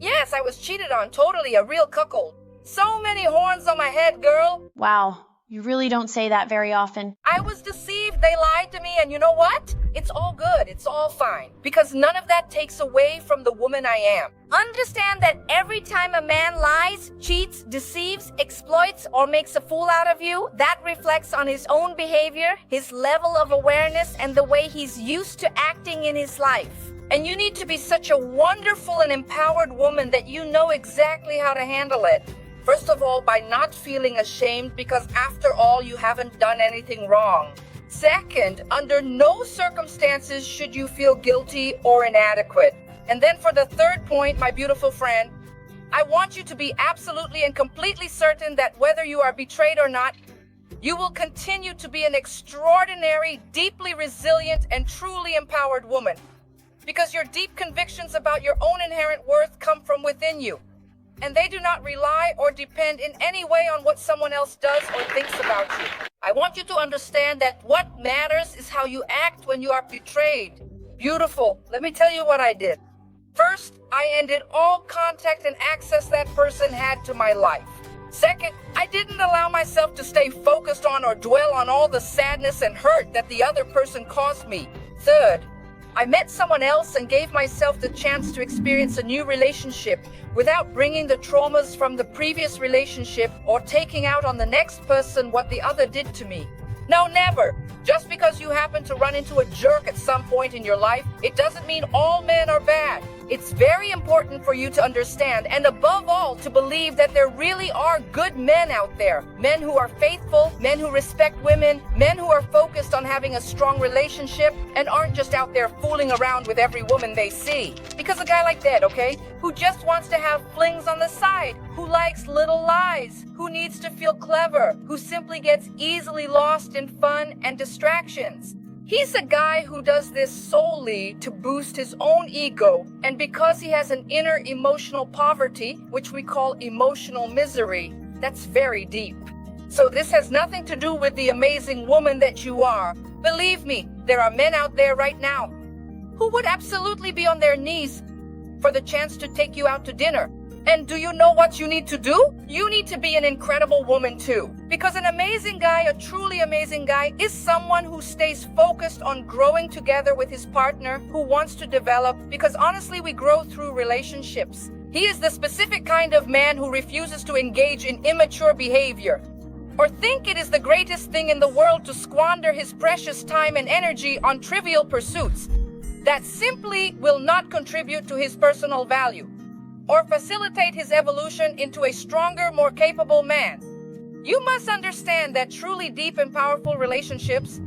Yes, I was cheated on, totally a real cuckold. So many horns on my head, girl. Wow, you really don't say that very often. I was deceived, they lied to me, and you know what? It's all good, it's all fine. Because none of that takes away from the woman I am. Understand that every time a man lies, cheats, deceives, exploits, or makes a fool out of you, that reflects on his own behavior, his level of awareness, and the way he's used to acting in his life. And you need to be such a wonderful and empowered woman that you know exactly how to handle it. First of all, by not feeling ashamed, because after all, you haven't done anything wrong. Second, under no circumstances should you feel guilty or inadequate. And then for the third point, my beautiful friend, I want you to be absolutely and completely certain that whether you are betrayed or not, you will continue to be an extraordinary, deeply resilient, and truly empowered woman. Because your deep convictions about your own inherent worth come from within you. And they do not rely or depend in any way on what someone else does or thinks about you. I want you to understand that what matters is how you act when you are betrayed. Beautiful. Let me tell you what I did. First, I ended all contact and access that person had to my life. Second, I didn't allow myself to stay focused on or dwell on all the sadness and hurt that the other person caused me. Third, I met someone else and gave myself the chance to experience a new relationship without bringing the traumas from the previous relationship or taking out on the next person what the other did to me. No, never. Just because you happen to run into a jerk at some point in your life, it doesn't mean all men are bad. It's very important for you to understand, and above all, to believe that there really are good men out there. Men who are faithful, men who respect women, men who are focused on having a strong relationship, and aren't just out there fooling around with every woman they see. Because a guy like that, okay, who just wants to have flings on the side, who likes little lies, who needs to feel clever, who simply gets easily lost in fun and distractions. He's a guy who does this solely to boost his own ego, and because he has an inner emotional poverty, which we call emotional misery, that's very deep. So this has nothing to do with the amazing woman that you are. Believe me, there are men out there right now who would absolutely be on their knees for the chance to take you out to dinner. And do you know what you need to do? You need to be an incredible woman too. Because an amazing guy, a truly amazing guy, is someone who stays focused on growing together with his partner, who wants to develop, because honestly, we grow through relationships. He is the specific kind of man who refuses to engage in immature behavior or think it is the greatest thing in the world to squander his precious time and energy on trivial pursuits that simply will not contribute to his personal value or facilitate his evolution into a stronger, more capable man. You must understand that truly deep and powerful relationships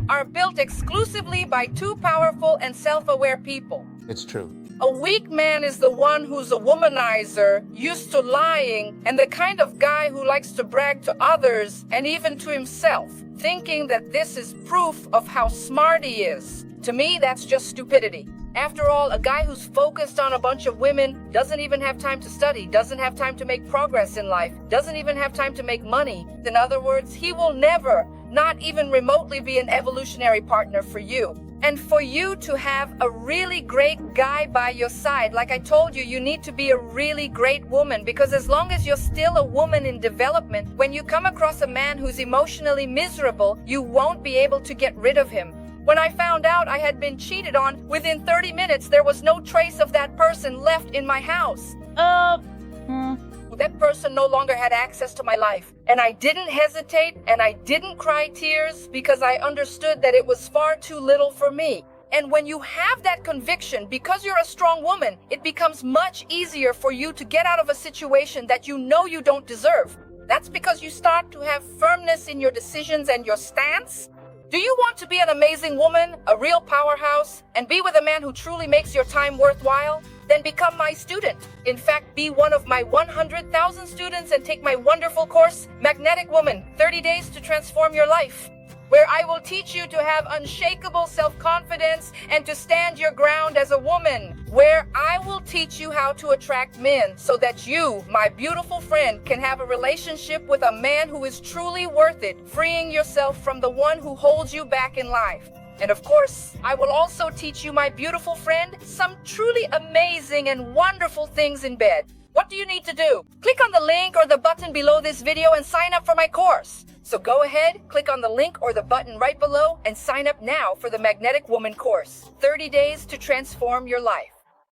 are built exclusively by two powerful and self-aware people. It's true. A weak man is the one who's a womanizer, used to lying, and the kind of guy who likes to brag to others and even to himself, thinking that this is proof of how smart he is. To me, that's just stupidity. After all, a guy who's focused on a bunch of women doesn't even have time to study, doesn't have time to make progress in life, doesn't even have time to make money. In other words, he will never, not even remotely, be an evolutionary partner for you. And for you to have a really great guy by your side, like I told you, you need to be a really great woman, because as long as you're still a woman in development, when you come across a man who's emotionally miserable, you won't be able to get rid of him. When I found out I had been cheated on, within 30 minutes there was no trace of that person left in my house. That person no longer had access to my life. And I didn't hesitate and I didn't cry tears because I understood that it was far too little for me. And when you have that conviction, because you're a strong woman, it becomes much easier for you to get out of a situation that you know you don't deserve. That's because you start to have firmness in your decisions and your stance. Do you want to be an amazing woman, a real powerhouse, and be with a man who truly makes your time worthwhile? Then become my student. In fact, be one of my 100,000 students and take my wonderful course, Magnetic Woman, 30 Days to Transform Your Life, where I will teach you to have unshakable self-confidence and to stand your ground as a woman, where I will teach you how to attract men so that you, my beautiful friend, can have a relationship with a man who is truly worth it, freeing yourself from the one who holds you back in life. And of course, I will also teach you, my beautiful friend, some truly amazing and wonderful things in bed. What do you need to do? Click on the link or the button below this video and sign up for my course. So go ahead, click on the link or the button right below and sign up now for the Magnetic Woman course. 30 days to transform your life.